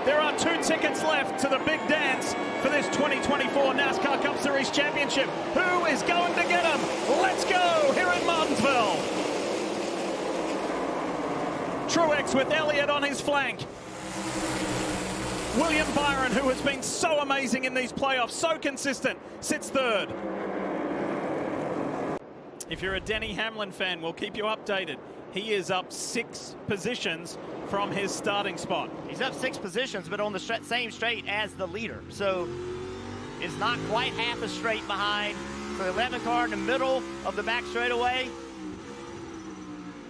There are 2 tickets left to the big dance for this 2024 NASCAR Cup Series Championship. Who is going to get them? Let's go here in Martinsville. Truex with Elliott on his flank. William Byron, who has been so amazing in these playoffs, so consistent, sits third. If you're a Denny Hamlin fan, we'll keep you updated. He is up 6 positions from his starting spot. He's up 6 positions, but on the same straight as the leader. So it's not quite half a straight behind. So the 11 car in the middle of the back straightaway.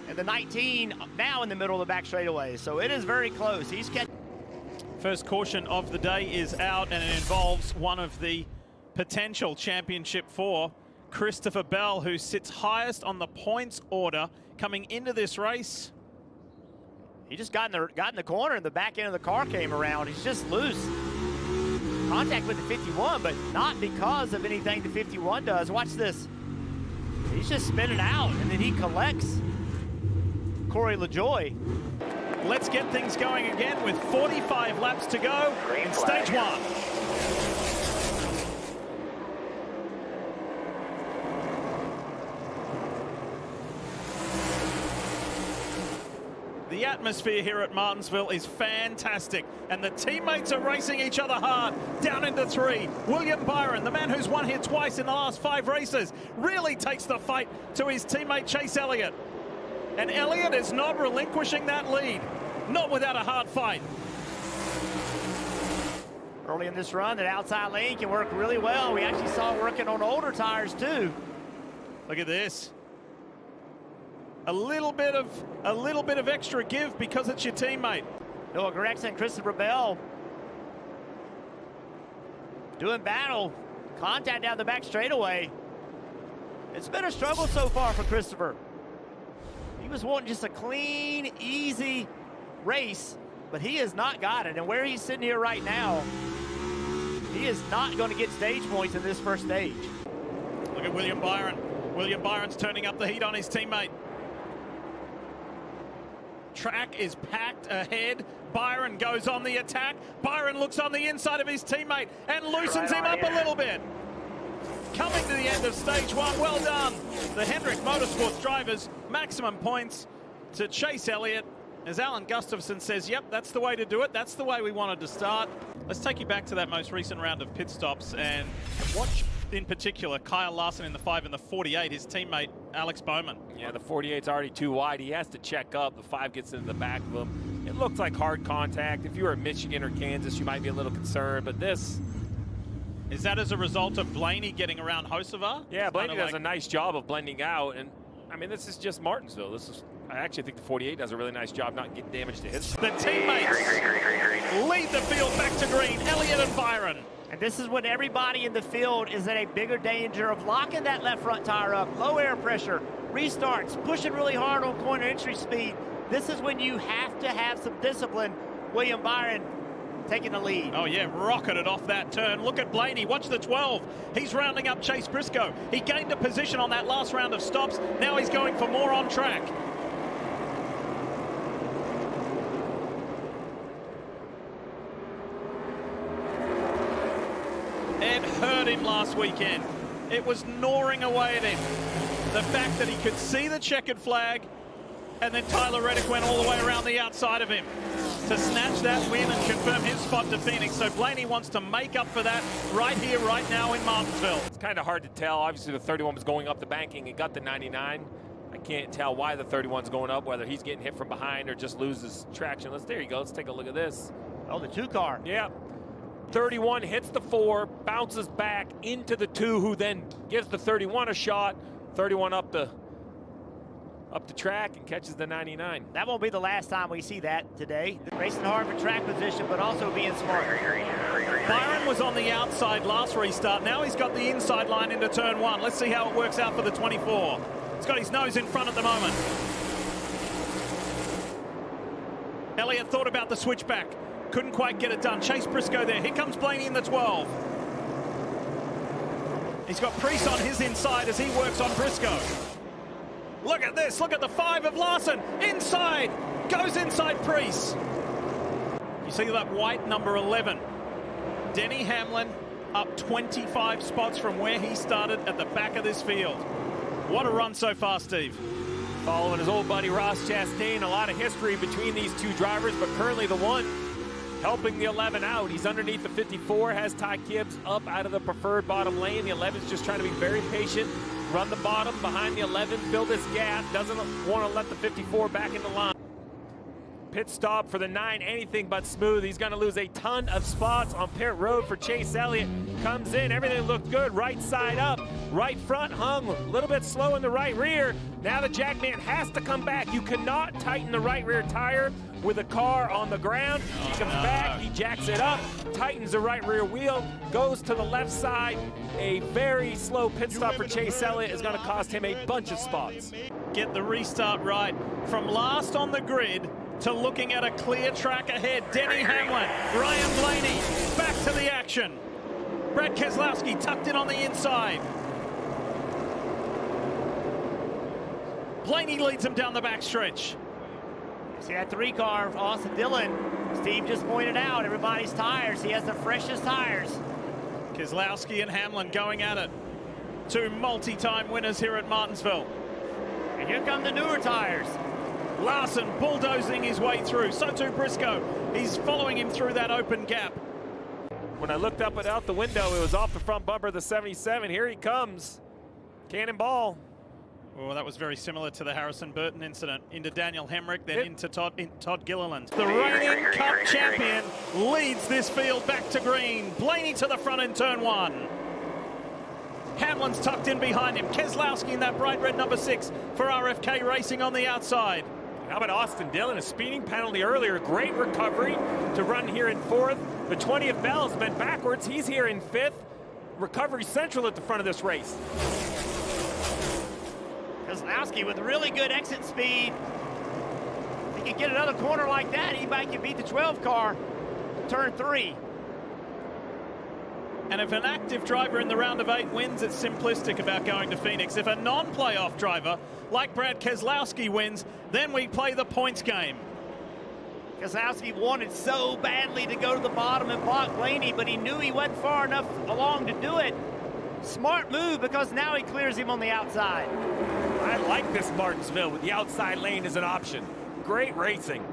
And the 19 now in the middle of the back straightaway. So it is very close. He's catching. First caution of the day is out, and it involves one of the potential championship 4, Christopher Bell, who sits highest on the points order coming into this race. He just got in the corner and the back end of the car came around. He's just loose. Contact with the 51, but not because of anything the 51 does. Watch this. He's just spinning out, and then he collects Corey LaJoie. Let's get things going again with 45 laps to go in stage 1. The atmosphere here at Martinsville is fantastic, and the teammates are racing each other hard. Down into 3, William Byron, the man who's won here twice in the last 5 races, really takes the fight to his teammate Chase Elliott. And Elliott is not relinquishing that lead, not without a hard fight. Early in this run, that outside lane can work really well. We actually saw it working on older tires too. Look at this. A little bit of extra give because it's your teammate. Noah Gregson, Christopher Bell doing battle. Contact down the back straightaway. It's been a struggle so far for Christopher. He was wanting just a clean, easy race, but he has not got it. And where he's sitting here right now, he is not going to get stage points in this first stage. Look at William Byron. William Byron's turning up the heat on his teammate. Track is packed ahead. Byron goes on the attack. Byron looks on the inside of his teammate and loosens him up a little bit. Coming to the end of stage 1, well done. The Hendrick Motorsports drivers, maximum points to Chase Elliott. As Alan Gustafson says, yep, that's the way to do it. That's the way we wanted to start. Let's take you back to that most recent round of pit stops and watch, in particular, Kyle Larson in the 5 and the 48, his teammate Alex Bowman. Yeah, the 48's already too wide. He has to check up. The 5 gets into the back of him. It looks like hard contact. If you were at Michigan or Kansas, you might be a little concerned, but this... Is that as a result of Blaney getting around Hocevar? Yeah, Blaney does a nice job of blending out, and I mean, this is just Martinsville. I actually think the 48 does a really nice job not getting damage to his. The teammates lead the field back to green, Elliott and Byron. And this is when everybody in the field is in a bigger danger of locking that left front tire up, low air pressure, restarts, pushing really hard on corner entry speed. This is when you have to have some discipline. William Byron taking the lead. Oh yeah, rocketed off that turn. Look at Blaney, watch the 12. He's rounding up Chase Briscoe. He gained a position on that last round of stops. Now he's going for more on track. It hurt him last weekend. It was gnawing away at him. The fact that he could see the checkered flag, and then Tyler Reddick went all the way around the outside of him to snatch that win and confirm his spot to Phoenix. So Blaney wants to make up for that right here, right now in Martinsville. It's kind of hard to tell. Obviously, the 31 was going up the banking. It got the 99. I can't tell why the 31's going up, whether he's getting hit from behind or just loses traction. There you go. Let's take a look at this. Oh, the 2 car. Yeah. 31 hits the 4, bounces back into the 2, who then gives the 31 a shot. 31 up the track and catches the 99. That won't be the last time we see that today. Racing hard for track position, but also being smart. Byron was on the outside last restart. Now he's got the inside line into turn 1. Let's see how it works out for the 24. He's got his nose in front at the moment. Elliott thought about the switchback. Couldn't quite get it done. Chase Briscoe there. Here comes Blaney in the 12. He's got Priest on his inside as he works on Briscoe. Look at this. Look at the 5 of Larson. Inside. Goes inside Priest. You see that white number 11. Denny Hamlin up 25 spots from where he started at the back of this field. What a run so far, Steve. Following his old buddy Ross Chastain, a lot of history between these two drivers, but currently the one helping the 11 out. He's underneath the 54, has Ty Gibbs up out of the preferred bottom lane. The 11's just trying to be very patient, run the bottom behind the 11, fill this gap, doesn't want to let the 54 back in the line. Pit stop for the 9, anything but smooth. He's going to lose a ton of spots on pit road for Chase Elliott. Comes in, everything looked good, right side up, right front hung, a little bit slow in the right rear. Now the Jackman has to come back. You cannot tighten the right rear tire with a car on the ground. He comes back, he jacks it up, tightens the right rear wheel, goes to the left side. A very slow pit stop for Chase Elliott is going to cost him a bunch of spots. Get the restart right. From last on the grid to looking at a clear track ahead. Denny Hamlin, Ryan Blaney, back to the action. Brad Keselowski tucked in on the inside. Blaney leads him down the backstretch. See that 3 car, Austin Dillon. Steve just pointed out everybody's tires. He has the freshest tires. Keselowski and Hamlin going at it. 2 multi-time winners here at Martinsville. And here come the newer tires. Larson bulldozing his way through. So too Briscoe. He's following him through that open gap. When I looked up and out the window, it was off the front bumper of the 77. Here he comes. Cannonball. Oh, that was very similar to the Harrison Burton incident. Into Daniel Hemrick, then into Todd Gilliland. The reigning Cup champion leads this field back to green. Blaney to the front in turn 1. Hamlin's tucked in behind him. Keselowski in that bright red number 6 for RFK Racing on the outside. How about Austin Dillon? A speeding penalty earlier. Great recovery to run here in 4th. The 20th bell has been backwards. He's here in 5th. Recovery central at the front of this race. Keselowski with really good exit speed. If he can get another corner like that, he might can beat the 12 car. Turn 3. And if an active driver in the round of 8 wins, it's simplistic about going to Phoenix. If a non-playoff driver like Brad Keselowski wins, then we play the points game. Keselowski wanted so badly to go to the bottom and block Blaney, but he knew he wasn't far enough along to do it. Smart move, because now he clears him on the outside. I like this Martinsville with the outside lane as an option. Great racing.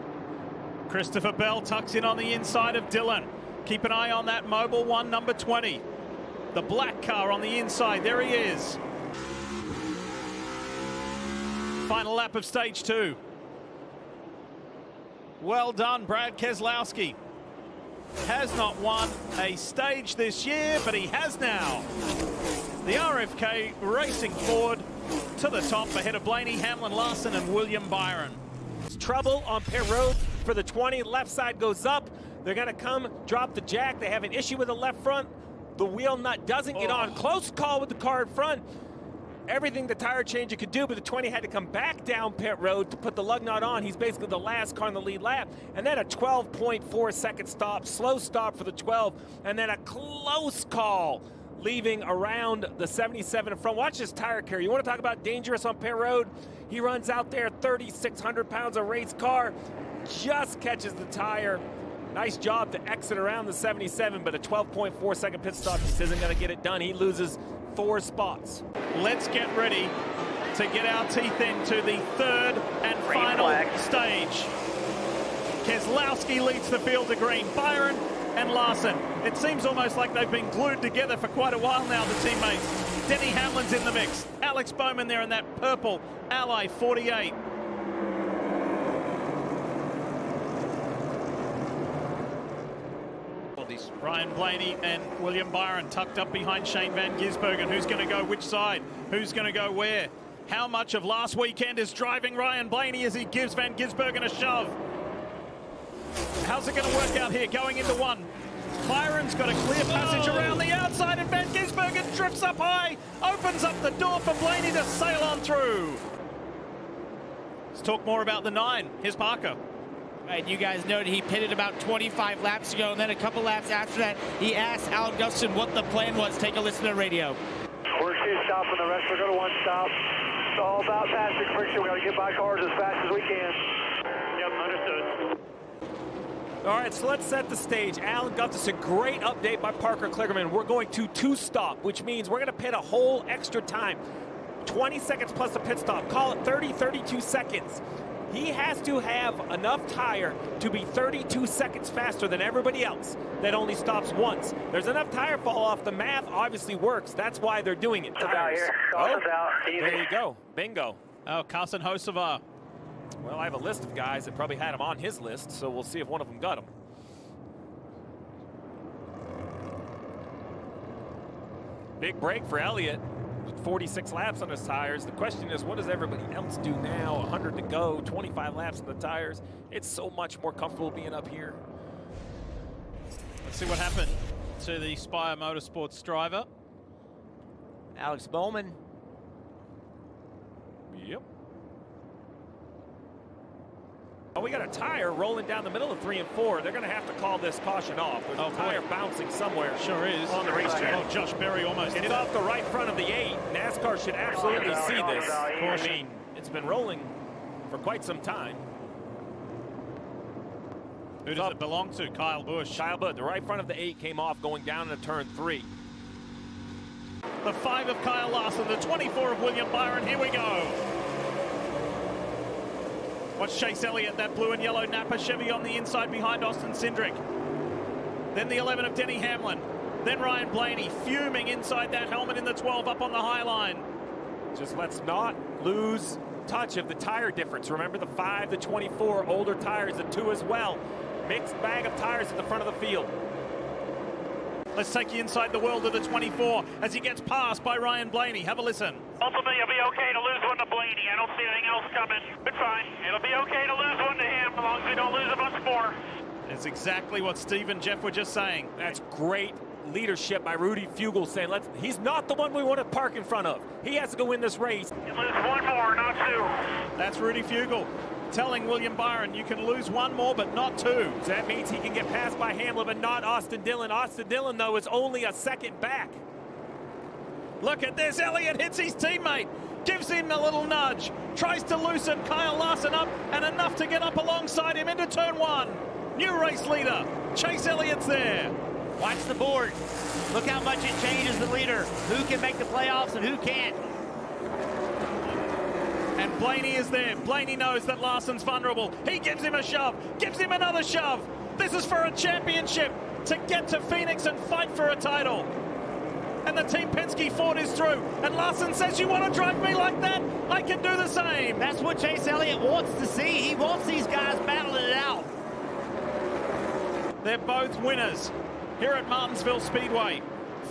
Christopher Bell tucks in on the inside of Dillon. Keep an eye on that Mobil 1 number 20. The black car on the inside. There he is. Final lap of stage 2. Well done, Brad Keselowski. Has not won a stage this year, but he has now. The RFK racing forward to the top ahead of Blaney, Hamlin, Larson, and William Byron. It's trouble on pit road for the 20. Left side goes up. They're going to come drop the jack. They have an issue with the left front. The wheel nut doesn't get on. Close call with the car in front. Everything the tire changer could do, but the 20 had to come back down pit road to put the lug nut on. He's basically the last car in the lead lap. And then a 12.4 second stop, slow stop for the 12, and then a close call leaving around the 77 in front. Watch this tire carry. You want to talk about dangerous on pit road? He runs out there, 3,600 pounds of race car, just catches the tire. Nice job to exit around the 77, but a 12.4 second pit stop just isn't going to get it done. He loses 4 spots. Let's get ready to get our teeth into the 3rd and final stage. Keselowski leads the field to green. Byron and Larson. It seems almost like they've been glued together for quite a while now, the teammates. Denny Hamlin's in the mix. Alex Bowman there in that purple Ally 48. Ryan Blaney and William Byron tucked up behind Shane Van Gisbergen. Who's going to go which side? Who's going to go where? How much of last weekend is driving Ryan Blaney as he gives Van Gisbergen a shove? How's it going to work out here? Going into 1. Byron's got a clear passage around the outside, and Van Gisbergen drifts up high, opens up the door for Blaney to sail on through. Let's talk more about the 9. Here's Parker. Right, you guys noted he pitted about 25 laps ago, and then a couple laps after that, he asked Al Gustin what the plan was. Take a listen to the radio. We're 2 stops and the rest we're going to 1 stop. It's all about passing friction. We got to get by cars as fast as we can. Yep, understood. All right, so let's set the stage. Alan Gustafson, great update by Parker Kligerman. We're going to two-stop, which means we're going to pit a whole extra time. 20 seconds plus a pit stop. Call it 30, 32 seconds. He has to have enough tire to be 32 seconds faster than everybody else that only stops once. There's enough tire fall off. The math obviously works. That's why they're doing it. Tires. Out. There you go. Bingo. Oh, Carson Hocevar. Well, I have a list of guys that probably had him on his list, so we'll see if one of them got him. Big break for Elliott with 46 laps on his tires. The question is, what does everybody else do now? 100 to go, 25 laps on the tires. It's so much more comfortable being up here. Let's see what happened to the Spire Motorsports driver. Alex Bowman. Yep. Oh, we got a tire rolling down the middle of 3 and 4. They're going to have to call this caution off. There's a tire bouncing somewhere. Sure is. On the racetrack. Oh, Josh Berry almost It's off the right front of the 8. NASCAR should absolutely see this. I mean, it's been rolling for quite some time. Who does it belong to? Kyle Busch. Kyle Busch, the right front of the 8 came off going down into turn 3. The 5 of Kyle Larson, the 24 of William Byron. Here we go. Watch Chase Elliott, that blue and yellow Napa Chevy on the inside behind Austin Cindric. Then the 11 of Denny Hamlin. Then Ryan Blaney fuming inside that helmet in the 12 up on the high line. Just let's not lose touch of the tire difference. Remember the 5, the 24, older tires, the 2 as well. Mixed bag of tires at the front of the field. Let's take you inside the world of the 24 as he gets passed by Ryan Blaney. Have a listen. Ultimately, it'll be okay to lose one to Blaney. I don't see anything else coming. But fine. It'll be okay to lose one to him as long as we don't lose a bunch more. That's exactly what Steve and Jeff were just saying. That's great leadership by Rudy Fugle saying, he's not the one we want to park in front of. He has to go win this race. You lose one more, not 2. That's Rudy Fugle telling William Byron, you can lose one more, but not 2. So that means he can get passed by Hamlin, but not Austin Dillon. Austin Dillon, though, is only a second back. Look at this. Elliott hits his teammate, gives him a little nudge, tries to loosen Kyle Larson up, and enough to get up alongside him into turn 1. New race leader, Chase Elliott's there. Watch the board. Look how much it changes the leader. Who can make the playoffs and who can't. And Blaney is there. Blaney knows that Larson's vulnerable. He gives him a shove, gives him another shove. This is for a championship to get to Phoenix and fight for a title. And the Team Penske Ford is through. And Larson says, you want to drive me like that? I can do the same. That's what Chase Elliott wants to see. He wants these guys battling it out. They're both winners here at Martinsville Speedway.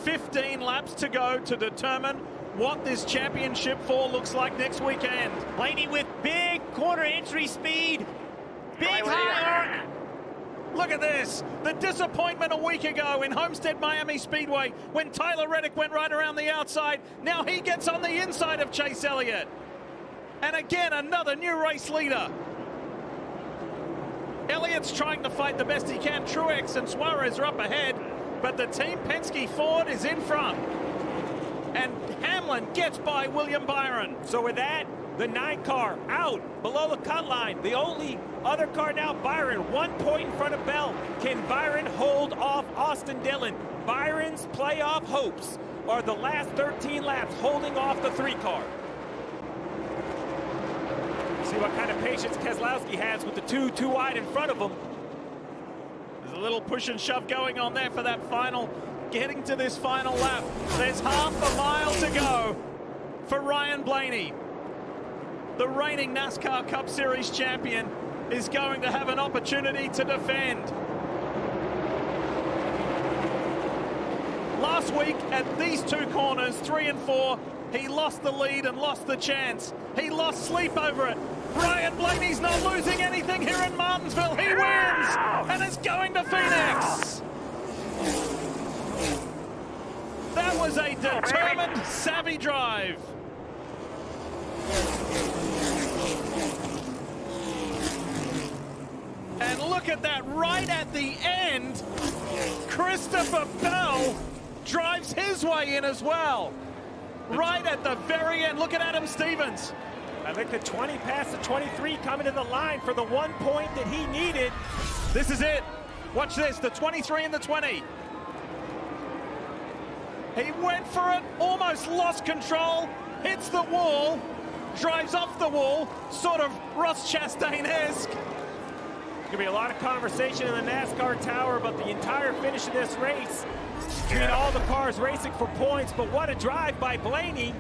15 laps to go to determine what this championship 4 looks like next weekend. Blaney with big corner entry speed. Big high arc. Look at this. The disappointment a week ago in Homestead Miami Speedway when Tyler Reddick went right around the outside. Now he gets on the inside of Chase Elliott. And again, another new race leader. Elliott's trying to fight the best he can. Truex and Suarez are up ahead, but the Team Penske Ford is in front. And Hamlin gets by William Byron. So with that, the 9 car out below the cut line. The only other car now, Byron, 1 point in front of Bell. Can Byron hold off Austin Dillon? Byron's playoff hopes are the last 13 laps holding off the 3 car. See what kind of patience Keselowski has with the 2 too wide in front of him. There's a little push and shove going on there for that final, getting to this final lap. There's half a mile to go for Ryan Blaney. The reigning NASCAR Cup Series champion is going to have an opportunity to defend. Last week at these 2 corners, 3 and 4, he lost the lead and lost the chance. He lost sleep over it. Ryan Blaney's not losing anything here in Martinsville. He wins and is going to Phoenix. That was a determined, savvy drive. And look at that, right at the end, Christopher Bell drives his way in as well. Right at the very end, look at Adam Stevens. I think the 20 past the 23 coming to the line for the 1 point that he needed. This is it. Watch this, the 23 and the 20. He went for it, almost lost control, hits the wall, drives off the wall, sort of Ross Chastain-esque. There's going to be a lot of conversation in the NASCAR tower about the entire finish of this race between all the cars racing for points, but what a drive by Blaney.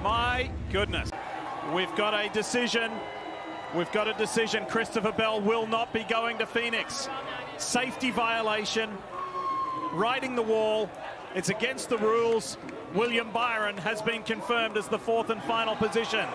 My goodness. We've got a decision. We've got a decision. Christopher Bell will not be going to Phoenix. Safety violation. Riding the wall. It's against the rules. William Byron has been confirmed as the 4th and final position.